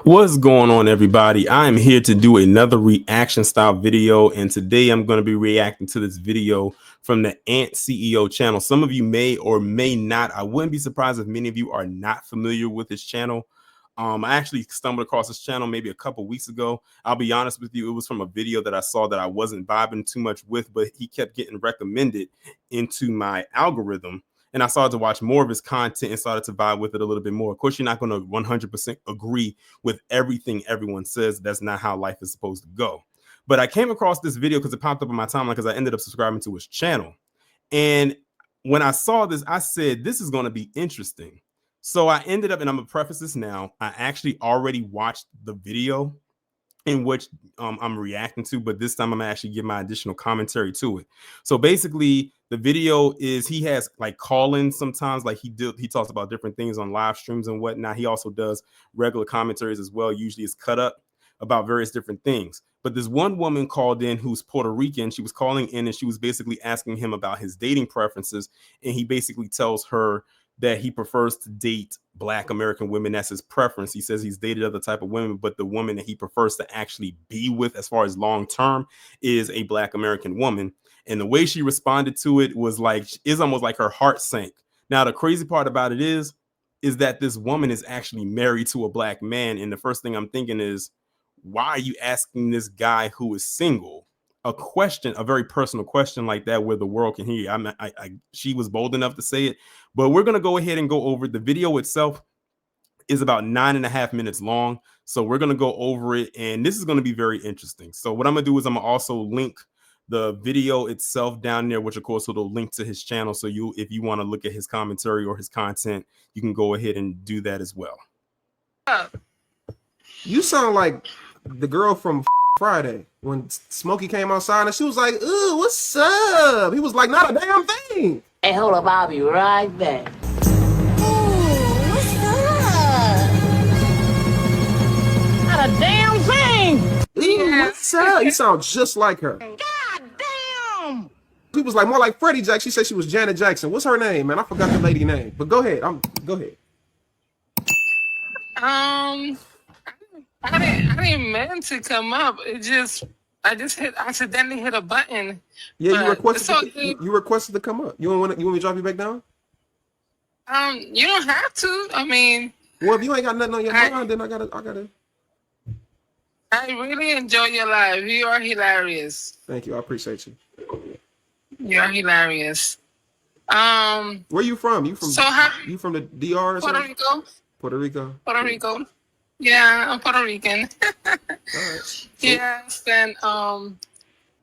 What's going on, everybody? I am here to do another reaction style video, and today I'm going to be reacting to this video from the Ant CEO channel. Some of you may or may not. I wouldn't be surprised if many of you are not familiar with this channel. I actually stumbled across this channel maybe a couple weeks ago. I'll be honest with you, it was from a video that I saw that I wasn't vibing too much with, but he kept getting recommended into my algorithm. And I started to watch more of his content and started to vibe with it a little bit more. Of course, you're not going to 100% agree with everything everyone says. That's not how life is supposed to go. But I came across this video because it popped up on my timeline because I ended up subscribing to his channel. And when I saw this, I said, this is going to be interesting. So I ended up, and I'm going to preface this now, I actually already watched the video in which I'm reacting to, but this time I'm gonna actually give my additional commentary to it. So basically, the video is he has like call-ins sometimes, like he talks about different things on live streams and whatnot. He also does regular commentaries as well. Usually it's cut up about various different things. But this one woman called in who's Puerto Rican. She was calling in and she was basically asking him about his dating preferences, and he basically tells her that he prefers to date Black American women. That's his preference. He says he's dated other type of women, but the woman that he prefers to actually be with as far as long term is a Black American woman. And the way she responded to it was like, is almost like her heart sank. Now, the crazy part about it is that this woman is actually married to a Black man. And the first thing I'm thinking is, why are you asking this guy who is single a question, a very personal question like that, where the world can hear you? She was bold enough to say it, but we're going to go ahead and go over the video itself. Is about 9.5 minutes long, so we're going to go over it, and this is going to be very interesting. So what I'm going to do is I'm going to also link the video itself down there, which of course will link to his channel, so if you want to look at his commentary or his content, you can go ahead and do that as well. You sound like the girl from Friday when Smokey came outside and she was like, "Ooh, what's up?" He was like, "Not a damn thing." Hey, hold up, I'll be right back. Ooh, what's up? Not a damn thing. Ooh, what's up? You sound just like her. God damn! She was like more like Freddie Jackson. She said she was Janet Jackson. What's her name, man? I forgot the lady name. But go ahead. Go ahead. I didn't mean to come up. I just accidentally hit a button. Yeah, you requested to come up. You want me to drop you back down? You don't have to. I mean, well, if you ain't got nothing on your mind, then I gotta. I really enjoy your live. You are hilarious. Thank you. I appreciate you. You are hilarious. Where you from? You from the DR or Puerto something? Rico. Puerto Rico. Puerto Rico. Yeah, I'm Puerto Rican. All right. Yes, and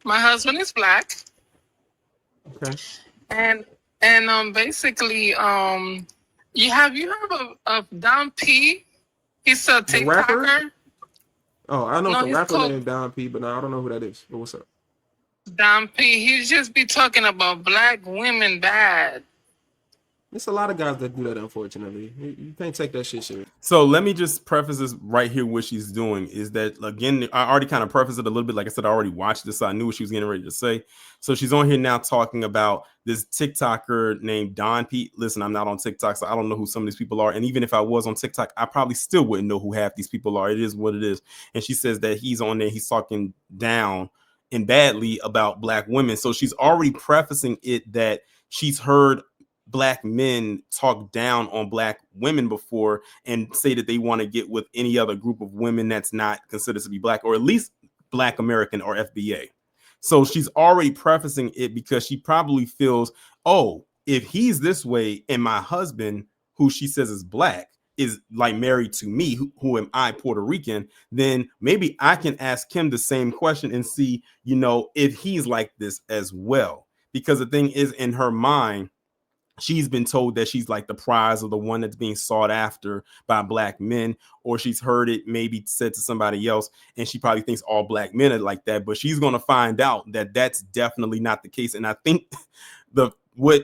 my husband is Black. Okay. And basically, you heard of Don P? He's a TikToker. Oh, I know some rapper named Don P, but no, I don't know who that is. But what's up? Don P. He just be talking about Black women bad. There's a lot of guys that do that, unfortunately. You can't take that shit serious. So let me just preface this right here. What she's doing is that, again, I already kind of prefaced it a little bit. Like I said, I already watched this, so I knew what she was getting ready to say. So she's on here now talking about this TikToker named Don P. Listen, I'm not on TikTok, so I don't know who some of these people are. And even if I was on TikTok, I probably still wouldn't know who half these people are. It is what it is. And she says that he's on there, he's talking down and badly about Black women. So she's already prefacing it that she's heard Black men talk down on Black women before and say that they want to get with any other group of women that's not considered to be Black, or at least Black American or FBA. So she's already prefacing it because she probably feels, oh, if he's this way and my husband, who she says is Black, is like married to me, who am I, Puerto Rican, then maybe I can ask him the same question and see, if he's like this as well. Because the thing is, in her mind, she's been told that she's like the prize or the one that's being sought after by Black men, or she's heard it maybe said to somebody else, and she probably thinks all Black men are like that. But she's going to find out that that's definitely not the case. And I think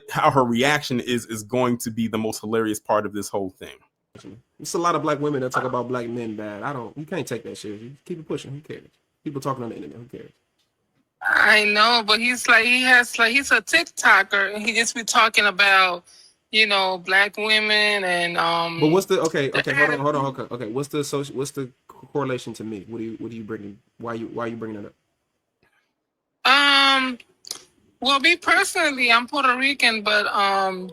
how her reaction is going to be the most hilarious part of this whole thing. It's a lot of Black women that talk about Black men bad. You can't take that shit. You keep it pushing. Who cares? People talking on the internet. Who cares? I know, but he's a TikToker, and he just be talking about you know, black women and But what's the the hold on, okay. What's the correlation to me? What are you bringing? Why are you bringing it up? Well, me personally, I'm Puerto Rican, but I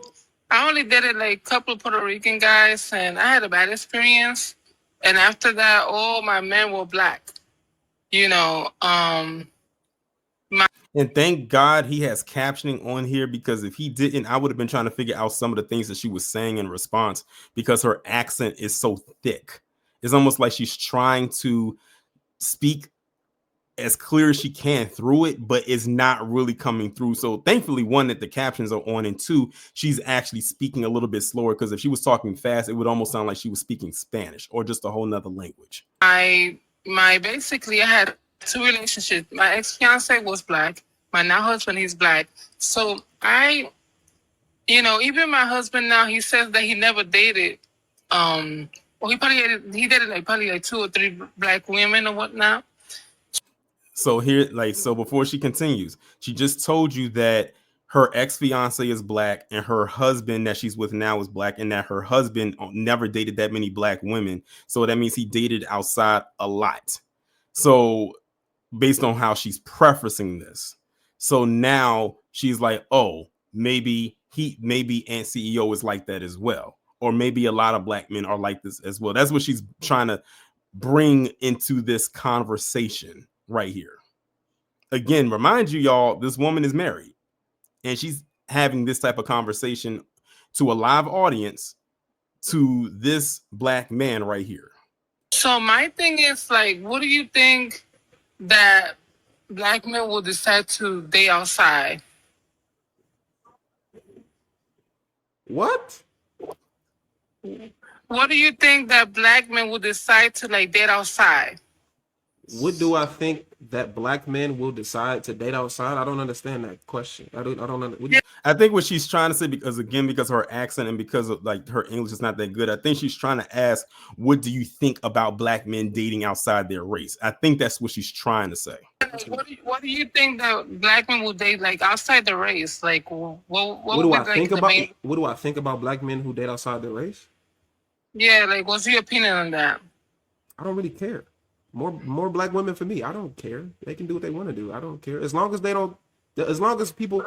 only dated like a couple of Puerto Rican guys, and I had a bad experience. And after that, all my men were black. You know, And thank God he has captioning on here, because if he didn't, I would have been trying to figure out some of the things that she was saying in response, because her accent is so thick. It's almost like she's trying to speak as clear as she can through it, but it's not really coming through. So thankfully, one, that the captions are on, and two, she's actually speaking a little bit slower, because if she was talking fast, it would almost sound like she was speaking Spanish or just a whole nother language. my basically, I had two relationships. My ex fiance was black. My now husband, he's black. So you know, even my husband now, he says that he never dated. Well, he dated like probably like 2 or 3 black women or whatnot. So here, like, so before she continues, she just told you that her ex-fiance is black and her husband that she's with now is black, and that her husband never dated that many black women. So that means he dated outside a lot. So based on how she's prefacing this, so now she's like, oh, maybe Aunt CEO is like that as well, or maybe a lot of black men are like this as well. That's what she's trying to bring into this conversation right here. Again, remind you, y'all, this woman is married and she's having this type of conversation to a live audience to this black man right here. So my thing is like, what do you think that black men will decide to date outside? What? What do you think that black men will decide to like date outside? What do I think that black men will decide to date outside? I don't understand that question. I don't. I think what she's trying to say, because of her accent and because of like her English is not that good, I think she's trying to ask, what do you think about black men dating outside their race? I think that's what she's trying to say. Like, what do you think that black men will date like outside the race? Like, what do would I be think like the about? main? What do I think about black men who date outside their race? Yeah, like, what's your opinion on that? I don't really care. More black women for me. I don't care. They can do what they want to do. I don't care. As long as they don't. As long as people.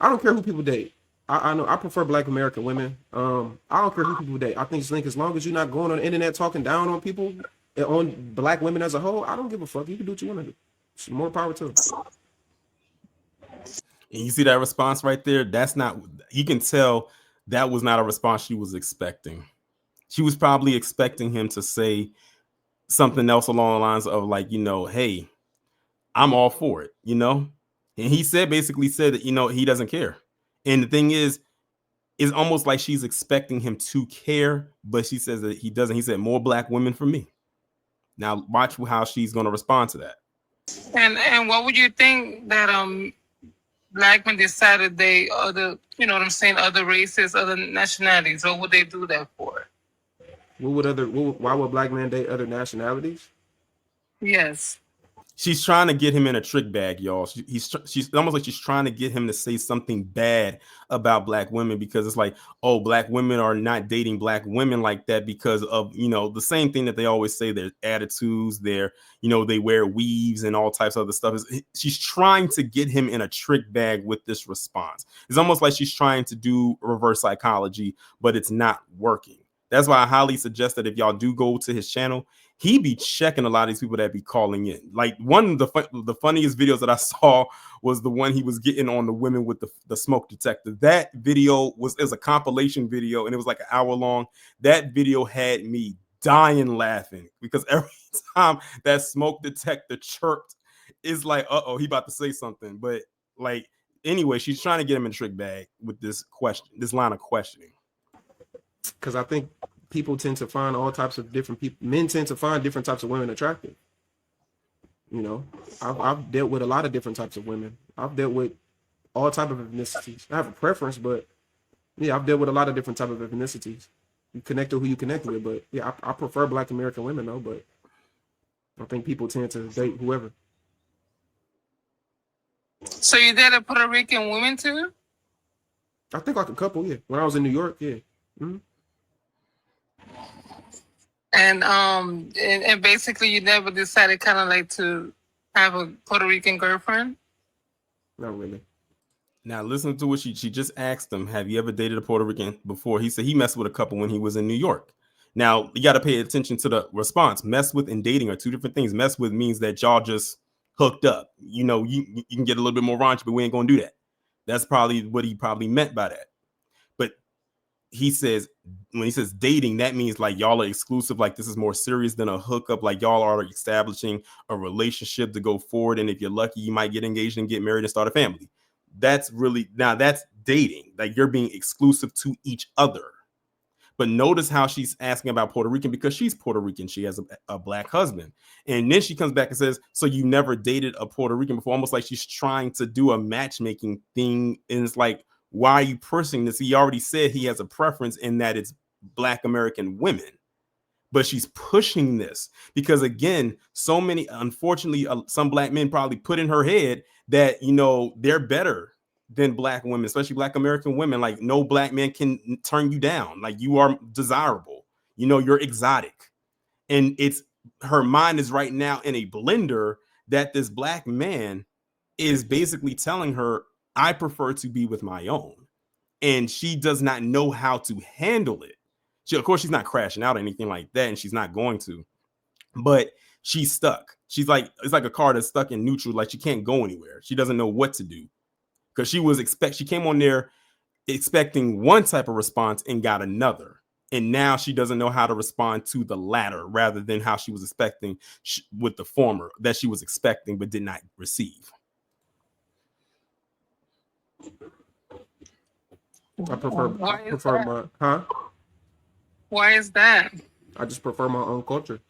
I don't care who people date. I know I prefer black American women. I don't care who people date. I think as long as you're not going on the internet talking down on people and on black women as a whole, I don't give a fuck. You can do what you want to do. It's more power to them. And you see that response right there? That's not, you can tell that was not a response she was expecting. She was probably expecting him to say something else along the lines of like, hey, I'm all for it, And he basically said that, he doesn't care. And the thing is, it's almost like she's expecting him to care, but she says that he doesn't. He said, more black women for me. Now watch how she's going to respond to that. And what would you think that black men decided they other, you know what I'm saying, other races, other nationalities? What would they do that for? Why would black men date other nationalities? Yes. She's trying to get him in a trick bag, y'all. She's almost like she's trying to get him to say something bad about black women, because it's like, oh, black women are not dating black women like that because of, the same thing that they always say, their attitudes, their, they wear weaves and all types of other stuff. She's trying to get him in a trick bag with this response. It's almost like she's trying to do reverse psychology, but it's not working. That's why I highly suggest that if y'all do go to his channel, he be checking a lot of these people that be calling in. Like one of the funniest videos that I saw was the one he was getting on the women with the smoke detector. That video was a compilation video, and it was like an hour long. That video had me dying laughing, because every time that smoke detector chirped, it's like, uh-oh, he about to say something. But like, anyway, she's trying to get him in a trick bag with this line of questioning. Because I think people tend to find all types of different people. Men tend to find different types of women attractive. I've dealt with a lot of different types of women. I've dealt with all types of ethnicities. I have a preference, but yeah, I've dealt with a lot of different types of ethnicities. You connect to who you connect with, but yeah, I prefer black American women though. But I think people tend to date whoever. So you dated Puerto Rican women too? I think like a couple, yeah. When I was in New York, yeah. Mm-hmm. And basically you never decided kind of like to have a Puerto Rican girlfriend? Not really. Now listen to what she just asked him. Have you ever dated a Puerto Rican before? He said he messed with a couple when he was in New York. Now you got to pay attention to the response. Mess with and dating are two different things. Mess with means that y'all just hooked up. You know, you can get a little bit more raunchy, but we ain't gonna do that. That's probably what he probably meant by that. But he says when he says dating, that means like y'all are exclusive, like this is more serious than a hookup, like y'all are establishing a relationship to go forward, and if you're lucky you might get engaged and get married and start a family. That's really, now that's dating, like you're being exclusive to each other. But notice how she's asking about Puerto Rican because she's Puerto Rican. She has a black husband. And then she comes back and says, so you never dated a Puerto Rican before? Almost like she's trying to do a matchmaking thing. And it's like, why are you pushing this? He already said he has a preference in that it's Black American women. But she's pushing this because, again, so many, unfortunately, some Black men probably put in her head that, you know, they're better than Black women, especially Black American women. Like, no Black man can turn you down. Like, you are desirable. You know, you're exotic. And it's, her mind is right now in a blender that this Black man is basically telling her, I prefer to be with my own. And she does not know how to handle it. Of course, she's not crashing out or anything like that, and she's not going to, but she's stuck. She's like, it's like a car that's stuck in neutral, like she can't go anywhere. She doesn't know what to do because she came on there expecting one type of response and got another. And now she doesn't know how to respond to the latter rather than how she was expecting with the former that she was expecting but did not receive. I prefer my Why is that? I just prefer my own culture.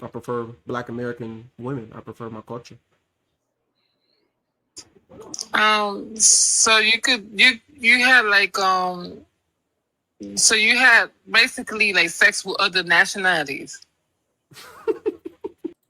I prefer Black American women. I prefer my culture. So you had like so you had basically like sex with other nationalities.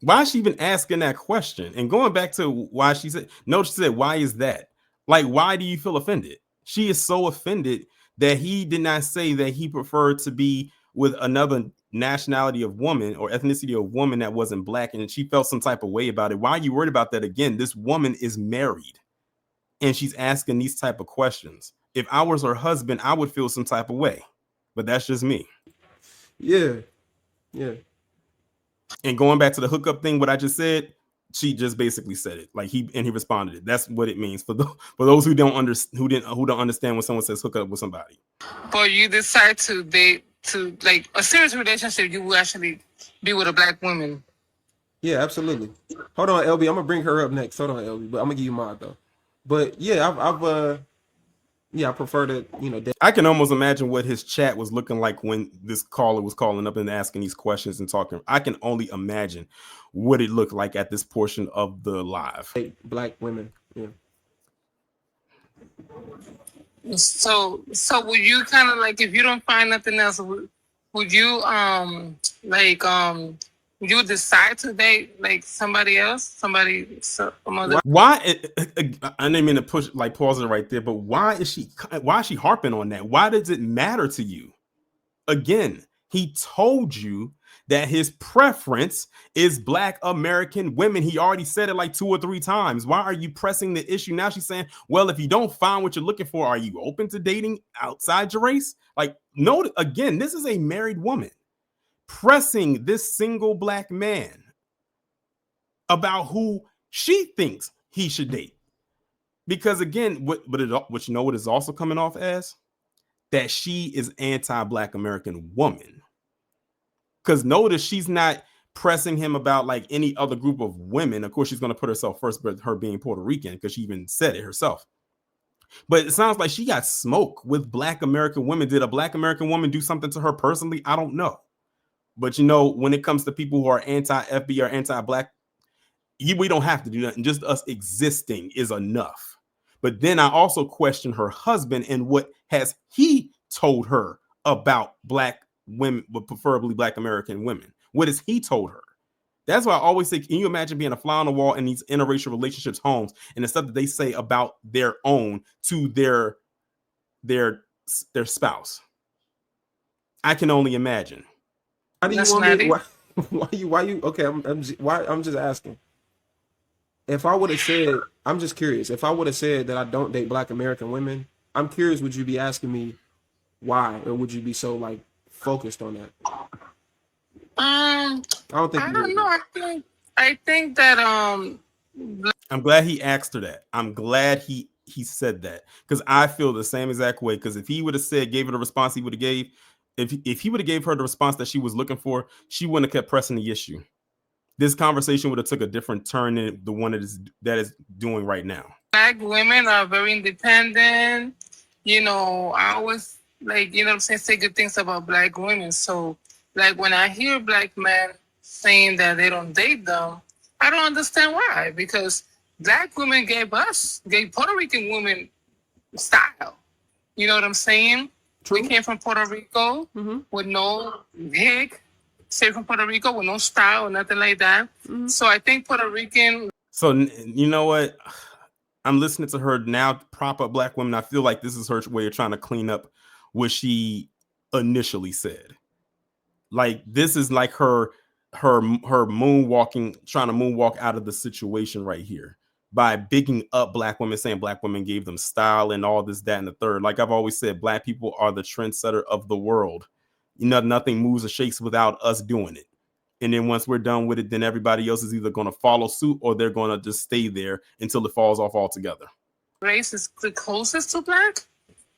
Why is she even asking that question? And going back to why she said, no, she said, why is that? Like, why do you feel offended? She is so offended that he did not say that he preferred to be with another nationality of woman or ethnicity of woman that wasn't Black, and she felt some type of way about it. Why are you worried about that? Again, this woman is married and she's asking these type of questions. If I was her husband, I would feel some type of way, but that's just me. Yeah. And going back to the hookup thing, what I just said, she just basically said it. Like he responded it. That's what it means for those who don't understand when someone says hook up with somebody. But you decide to date, to like a serious relationship, you will actually be with a Black woman. Yeah, absolutely. Hold on, LB. I'm gonna bring her up next. Hold on, LB. But I'm gonna give you mine though. But yeah, I prefer to, you know. I can almost imagine what his chat was looking like when this caller was calling up and asking these questions and talking. I can only imagine what it looked like at this portion of the live. Black women. Yeah. So would you kind of like, if you don't find nothing else, would you would you decide to date like somebody else, some other? Why? I didn't mean to pause it right there, but why is she harping on that? Why does it matter to you? Again, he told you that his preference is Black American women. He already said it like 2 or 3 times. Why are you pressing the issue? Now she's saying, well, if you don't find what you're looking for, are you open to dating outside your race? Like, no, again, this is a married woman pressing this single Black man about who she thinks he should date. Because again, what you know what is also coming off as? That she is anti-Black American woman. Because notice she's not pressing him about like any other group of women. Of course, she's going to put herself first, but her being Puerto Rican, because she even said it herself. But it sounds like she got smoke with Black American women. Did a Black American woman do something to her personally? I don't know. But, you know, when it comes to people who are anti-FB or anti-Black, we don't have to do that. And just us existing is enough. But then I also question her husband and what has he told her about Black women, but preferably Black American women. What has he told her? That's why I always say, can you imagine being a fly on the wall in these interracial relationships homes and the stuff that they say about their own to their their spouse. I can only imagine. How do you That's want me? naughty. Why you? Okay, I'm just asking. If I would have said, I'm just curious. If I would have said that I don't date Black American women, I'm curious. Would you be asking me why, or would you be so like focused on that? I don't think I you don't would. know. I think that I'm glad he asked her that. I'm glad he said that, because I feel the same exact way. Because if he would have said, gave her the response he would have gave, if he would have gave her the response that she was looking for, she wouldn't have kept pressing the issue. This conversation would have took a different turn than the one that is doing right now. Black women are very independent. You know, I always like, you know what I'm saying, say good things about Black women. So like when I hear Black men saying that they don't date them, I don't understand why. Because Black women gave Puerto Rican women style. You know what I'm saying? True. We came from Puerto Rico with no hick, straight from Puerto Rico with no style or nothing like that. So I think Puerto Rican. So you know what? I'm listening to her now prop up Black women. I feel like this is her way of trying to clean up what she initially said. Like this is like her moonwalking, trying to moonwalk out of the situation right here by bigging up Black women, saying Black women gave them style and all this, that, and the third. Like I've always said, Black people are the trendsetter of the world. You know, nothing moves or shakes without us doing it. And then once we're done with it, then everybody else is either going to follow suit or they're going to just stay there until it falls off altogether. Race is the closest to Black.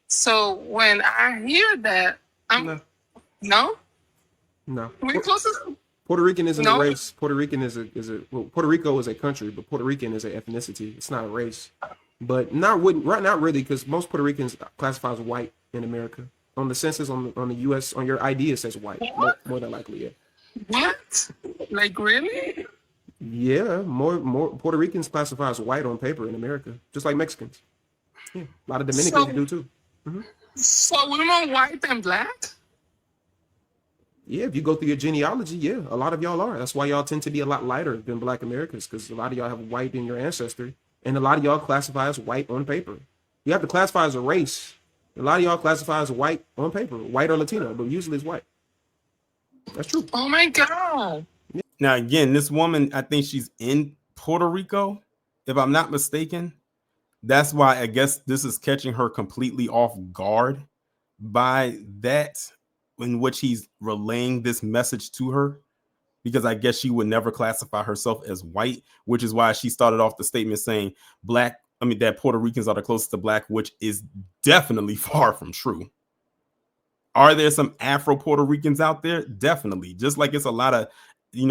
So when I hear that, I'm no. We're closest. Puerto Rican isn't No. a race. Puerto Rican is a well, Puerto Rico is a country, but Puerto Rican is an ethnicity. It's not a race. But not really, because most Puerto Ricans classify as white in America. On the census, on the U.S., on your ID, it says white. More than likely, yeah. What? Like really? Yeah, more Puerto Ricans classify as white on paper in America, just like Mexicans. Yeah, a lot of Dominicans do too. So we're more white than Black? Yeah, if you go through your genealogy, yeah, a lot of y'all are. That's why y'all tend to be a lot lighter than Black Americans, because a lot of y'all have white in your ancestry, and a lot of y'all classify as white on paper. You have to classify as a race. A lot of y'all classify as white on paper, white or Latino, but usually it's white. That's true. Oh my God. Now, again, this woman, I think she's in Puerto Rico, if I'm not mistaken. That's why I guess this is catching her completely off guard by that, in which he's relaying this message to her, because I guess she would never classify herself as white, which is why she started off the statement saying that Puerto Ricans are the closest to Black, which is definitely far from true. Are there some Afro Puerto Ricans out there? Definitely. Just like it's a lot of,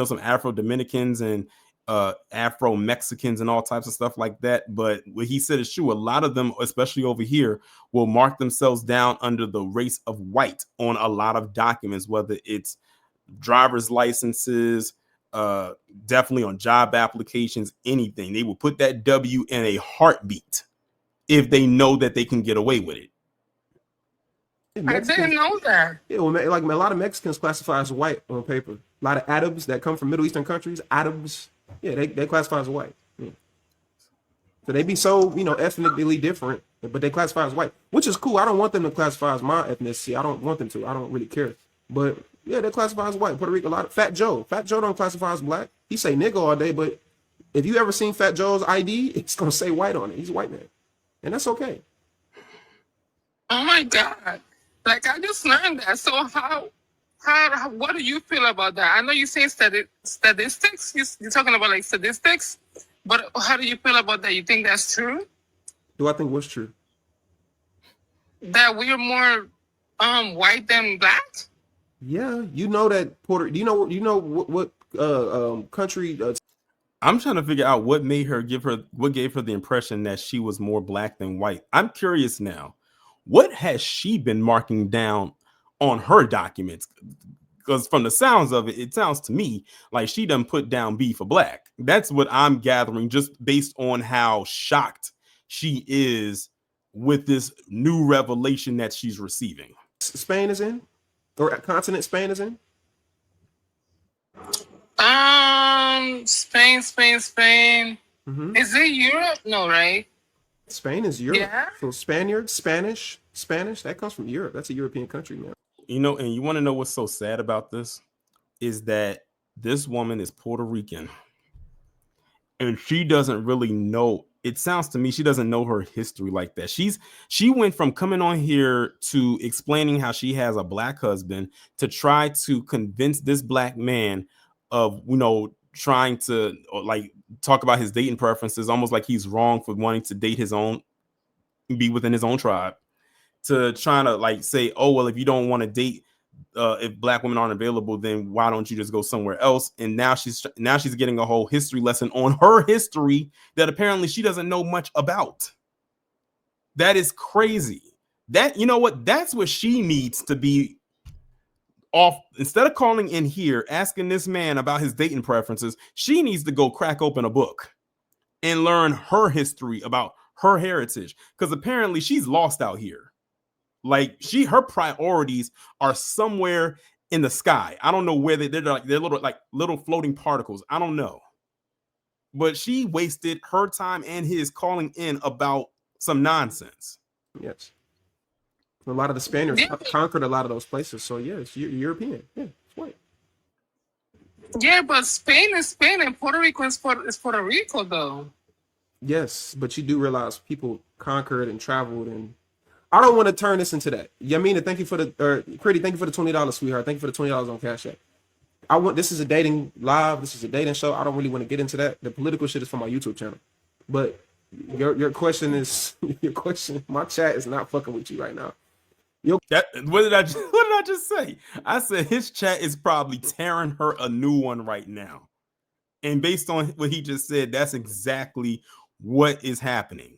some Afro Dominicans and Afro Mexicans and all types of stuff like that. But what he said is true. A lot of them, especially over here, will mark themselves down under the race of white on a lot of documents, whether it's driver's licenses, definitely on job applications, anything. They will put that W in a heartbeat if they know that they can get away with it. I didn't know that. Yeah, well, like a lot of Mexicans classify as white on paper. A lot of Arabs that come from Middle Eastern countries, Arabs, yeah, they classify as white. Yeah. So they be so, ethnically different, but they classify as white, which is cool. I don't want them to classify as my ethnicity. I don't want them to. I don't really care. But yeah, they classify as white. Puerto Rico, a lot of Fat Joe don't classify as Black. He say nigga all day, but if you ever seen Fat Joe's ID, it's gonna say white on it. He's a white man, and that's okay. Oh my God. Like I just learned that. So what do you feel about that? I know you're saying statistics. You're talking about like statistics, but how do you feel about that? You think that's true? Do I think what's true? That we're more white than Black? Yeah, you know that Puerto. Do you know what country? I'm trying to figure out what gave her the impression that she was more Black than white. I'm curious now. What has she been marking down on her documents? Because from the sounds of it, it sounds to me like she done put down B for Black. That's what I'm gathering, just based on how shocked she is with this new revelation that she's receiving. Spain is in, or continent Spain is in. Spain. Mm-hmm. Is it Europe? No, right? Spain is Europe. Yeah. So Spaniard, Spanish, that comes from Europe. That's a European country, man. You know, and you want to know what's so sad about this is that this woman is Puerto Rican and she doesn't really know. It sounds to me she doesn't know her history like that. She went from coming on here to explaining how she has a black husband to try to convince this black man of, you know, trying to like talk about his dating preferences, almost like he's wrong for wanting to date his own, be within his own tribe, to trying to like say, oh well, if you don't want to date, if black women aren't available, then why don't you just go somewhere else? And now she's getting a whole history lesson on her history that apparently she doesn't know much about. That is crazy. That, you know what, that's what she needs to be off. Instead of calling in here asking this man about his dating preferences, she needs to go crack open a book and learn her history about her heritage, because apparently she's lost out here. Like her priorities are somewhere in the sky. I don't know where they're little floating particles. I don't know. But she wasted her time and his calling in about some nonsense. Yes. A lot of the Spaniards conquered a lot of those places. So yeah, it's European. Yeah, it's white. Yeah, but Spain is Spain and Puerto Rico is Puerto Rico though. Yes, but you do realize people conquered and traveled, and I don't want to turn this into that. Yamina, thank you for Pretty, thank you for the $20, sweetheart. Thank you for the $20 on Cash App. This is a dating live. This is a dating show. I don't really want to get into that. The political shit is for my YouTube channel. But your question is your question. My chat is not fucking with you right now. What did I just say? I said his chat is probably tearing her a new one right now. And based on what he just said, that's exactly what is happening.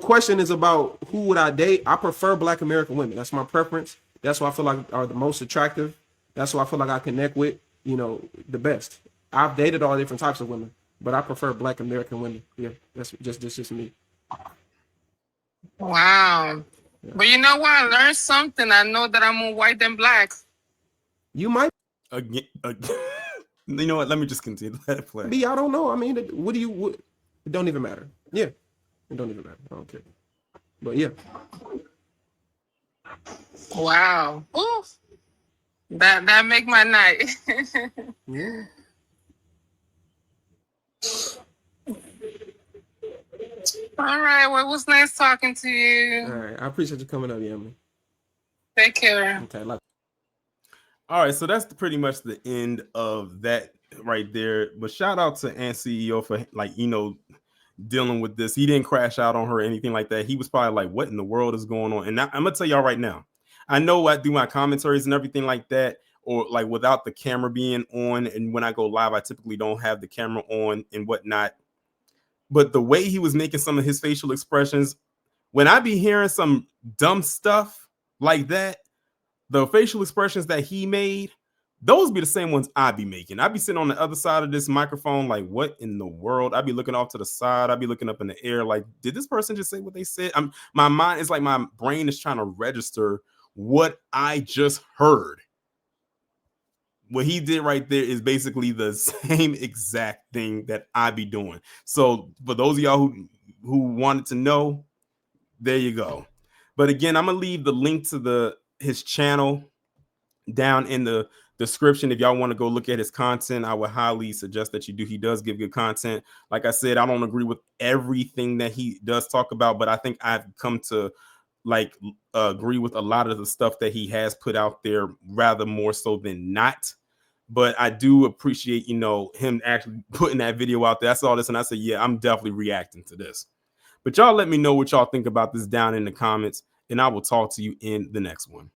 Question is about who would I date. I prefer black American women. That's my preference. That's what I feel like are the most attractive. That's what I feel like I connect with, you know, the best. I've dated all different types of women, but I prefer black American women. Yeah, that's just me. Wow. Yeah. But you know what? I learned something. I know that I'm more white than black. You might. Again. You know what? Let me just continue. Let it play. I don't know. I mean, it don't even matter. Yeah. It don't even matter. I don't care. But yeah. Wow. Oof. That make my night. Yeah. All right. Well, it was nice talking to you. All right. I appreciate you coming up, Emily. Take care. Okay. All right. So that's pretty much the end of that right there. But shout out to Ant CEO for, like, you know, dealing with this. He didn't crash out on her or anything like that. He was probably like, what in the world is going on? And I'm gonna tell y'all right now, I know I do my commentaries and everything like that, or like without the camera being on, and when I go live I typically don't have the camera on and whatnot, but the way he was making some of his facial expressions, when I be hearing some dumb stuff like that, the facial expressions that he made, those be the same ones I be making. I be sitting on the other side of this microphone like, what in the world? I be looking off to the side. I be looking up in the air like, did this person just say what they said? My mind is like, my brain is trying to register what I just heard. What he did right there is basically the same exact thing that I be doing. So for those of y'all who wanted to know, there you go. But again, I'm gonna leave the link to his channel down in the description. If y'all want to go look at his content, I would highly suggest that you do. He does give good content. Like I said, I don't agree with everything that he does talk about, but I think I've come to like agree with a lot of the stuff that he has put out there, rather more so than not. But I do appreciate, you know, him actually putting that video out there. I saw this and I said, yeah, I'm definitely reacting to this. But y'all let me know what y'all think about this down in the comments, and I will talk to you in the next one.